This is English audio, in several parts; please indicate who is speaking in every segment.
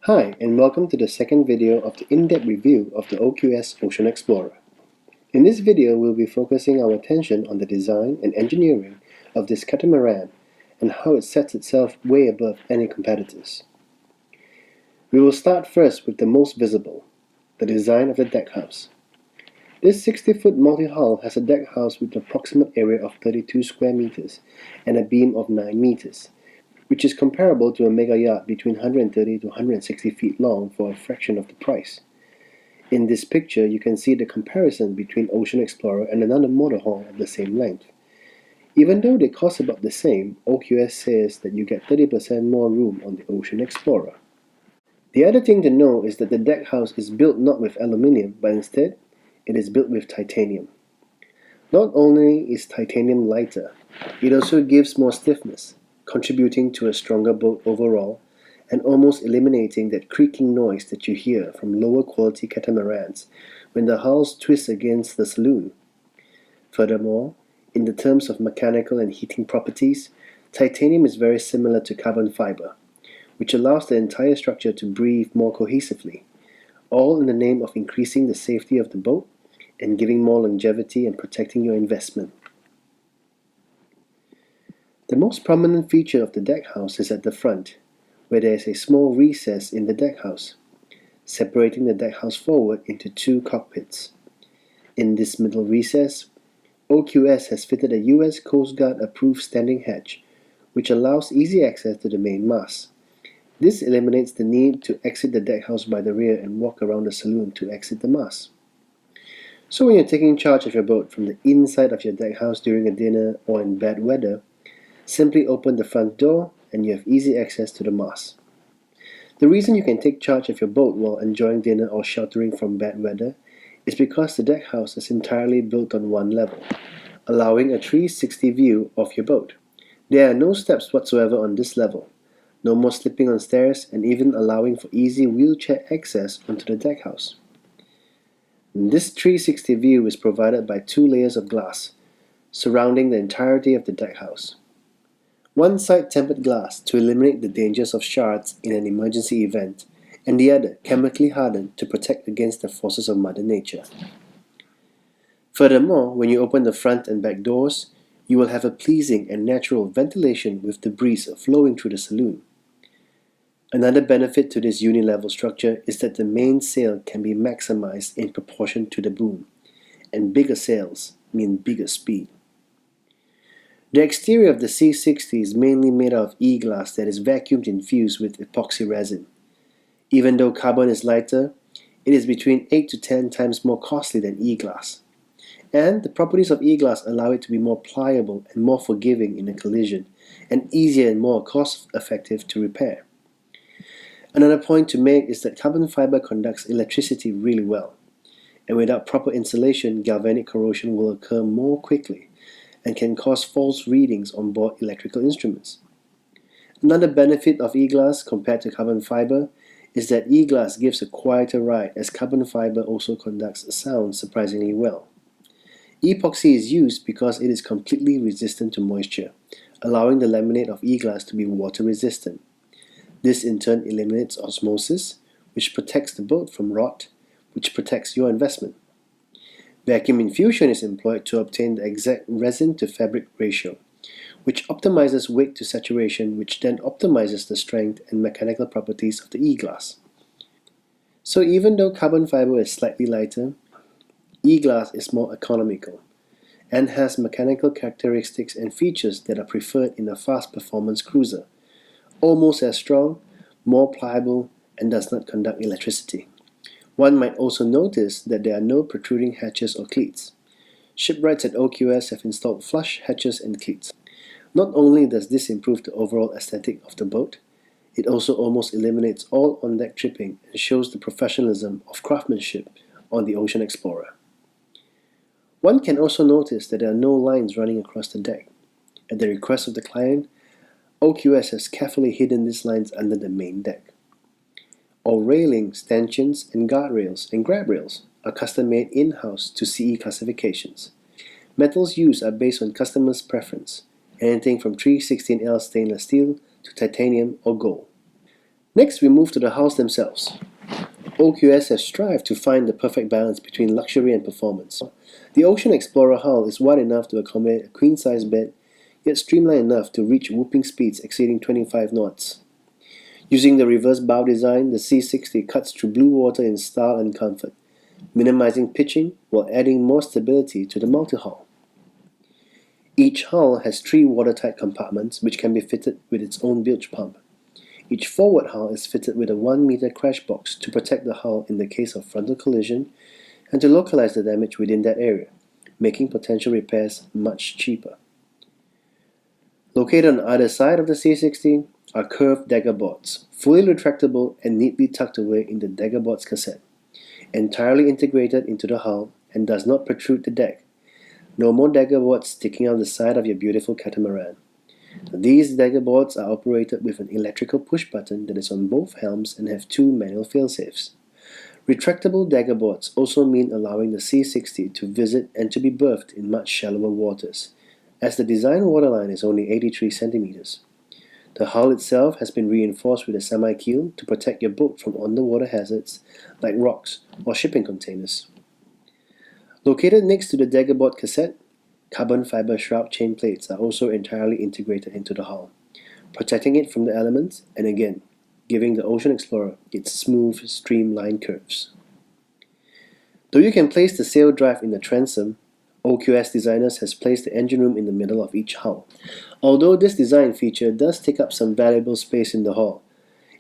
Speaker 1: Hi, and welcome to the second video of the in-depth review of the OQS Ocean Explorer. In this video, we'll be focusing our attention on the design and engineering of this catamaran and how it sets itself way above any competitors. We will start first with the most visible, the design of the deckhouse. This 60-foot multi-hull has a deckhouse with an approximate area of 32 square meters and a beam of 9 meters, which is comparable to a mega yacht between 130 to 160 feet long for a fraction of the price. In this picture, you can see the comparison between Ocean Explorer and another motorhull of the same length. Even though they cost about the same, OQS says that you get 30% more room on the Ocean Explorer. The other thing to know is that the deckhouse is built not with aluminium, but instead, it is built with titanium. Not only is titanium lighter, it also gives more stiffness, contributing to a stronger boat overall and almost eliminating that creaking noise that you hear from lower quality catamarans when the hulls twist against the saloon. Furthermore, in the terms of mechanical and heating properties, titanium is very similar to carbon fiber, which allows the entire structure to breathe more cohesively, all in the name of increasing the safety of the boat and giving more longevity and protecting your investment. The most prominent feature of the deckhouse is at the front, where there is a small recess in the deckhouse, separating the deckhouse forward into two cockpits. In this middle recess, OQS has fitted a US Coast Guard approved standing hatch, which allows easy access to the main mast. This eliminates the need to exit the deckhouse by the rear and walk around the saloon to exit the mast. So when you're taking charge of your boat from the inside of your deckhouse during a dinner or in bad weather, simply open the front door and you have easy access to the mast. The reason you can take charge of your boat while enjoying dinner or sheltering from bad weather is because the deckhouse is entirely built on one level, allowing a 360 view of your boat. There are no steps whatsoever on this level, no more slipping on stairs, and even allowing for easy wheelchair access onto the deckhouse. This 360 view is provided by two layers of glass, surrounding the entirety of the deckhouse. One side tempered glass to eliminate the dangers of shards in an emergency event, and the other chemically hardened to protect against the forces of Mother Nature. Furthermore, when you open the front and back doors, you will have a pleasing and natural ventilation with the breeze flowing through the saloon. Another benefit to this unilevel structure is that the main sail can be maximized in proportion to the boom, and bigger sails mean bigger speed. The exterior of the C60 is mainly made out of E-glass that is vacuum infused with epoxy resin. Even though carbon is lighter, it is between 8 to 10 times more costly than E-glass. And the properties of E-glass allow it to be more pliable and more forgiving in a collision, and easier and more cost-effective to repair. Another point to make is that carbon fiber conducts electricity really well, and without proper insulation, galvanic corrosion will occur more quickly and can cause false readings on board electrical instruments. Another benefit of E-glass compared to carbon fiber is that E-glass gives a quieter ride, as carbon fiber also conducts sound surprisingly well. Epoxy is used because it is completely resistant to moisture, allowing the laminate of E-glass to be water resistant. This in turn eliminates osmosis, which protects the boat from rot, which protects your investment. Vacuum infusion is employed to obtain the exact resin to fabric ratio, which optimizes weight to saturation, which then optimizes the strength and mechanical properties of the E-glass. So even though carbon fiber is slightly lighter, E-glass is more economical and has mechanical characteristics and features that are preferred in a fast performance cruiser, almost as strong, more pliable, and does not conduct electricity. One might also notice that there are no protruding hatches or cleats. Shipwrights at OQS have installed flush hatches and cleats. Not only does this improve the overall aesthetic of the boat, it also almost eliminates all on-deck tripping and shows the professionalism of craftsmanship on the Ocean Explorer. One can also notice that there are no lines running across the deck. At the request of the client, OQS has carefully hidden these lines under the main deck. All railings, stanchions, and guardrails and grab rails are custom-made in-house to CE classifications. Metals used are based on customers' preference, anything from 316L stainless steel to titanium or gold. Next, we move to the hulls themselves. OQS has strived to find the perfect balance between luxury and performance. The Ocean Explorer hull is wide enough to accommodate a queen-size bed, yet streamlined enough to reach whooping speeds exceeding 25 knots. Using the reverse bow design, the C60 cuts through blue water in style and comfort, minimizing pitching while adding more stability to the multi-hull. Each hull has 3 watertight compartments which can be fitted with its own bilge pump. Each forward hull is fitted with a 1-meter crash box to protect the hull in the case of frontal collision and to localize the damage within that area, making potential repairs much cheaper. Located on either side of the C60 are curved dagger boards, fully retractable and neatly tucked away in the dagger boards cassette, entirely integrated into the hull and does not protrude the deck. No more dagger boards sticking out the side of your beautiful catamaran. These dagger boards are operated with an electrical push button that is on both helms and have 2 manual failsafes. Retractable dagger boards also mean allowing the C60 to visit and to be berthed in much shallower waters, as the design waterline is only 83 centimeters. The hull itself has been reinforced with a semi-keel to protect your boat from underwater hazards like rocks or shipping containers. Located next to the dagger board cassette, carbon fiber shroud chain plates are also entirely integrated into the hull, protecting it from the elements and again, giving the Ocean Explorer its smooth, streamlined curves. Though you can place the sail drive in the transom, OQS Designers has placed the engine room in the middle of each hull. Although this design feature does take up some valuable space in the hull,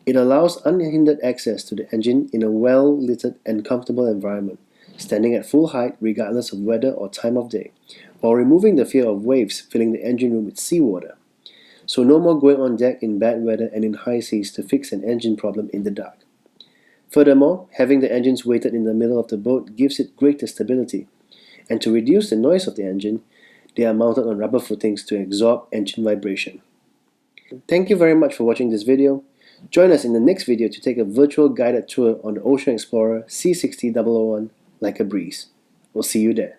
Speaker 1: it allows unhindered access to the engine in a well-lit and comfortable environment, standing at full height regardless of weather or time of day, while removing the fear of waves filling the engine room with seawater. So no more going on deck in bad weather and in high seas to fix an engine problem in the dark. Furthermore, having the engines weighted in the middle of the boat gives it greater stability, and to reduce the noise of the engine, they are mounted on rubber footings to absorb engine vibration. Thank you very much for watching this video. Join us in the next video to take a virtual guided tour on the Ocean Explorer C60 001 like a breeze. We'll see you there.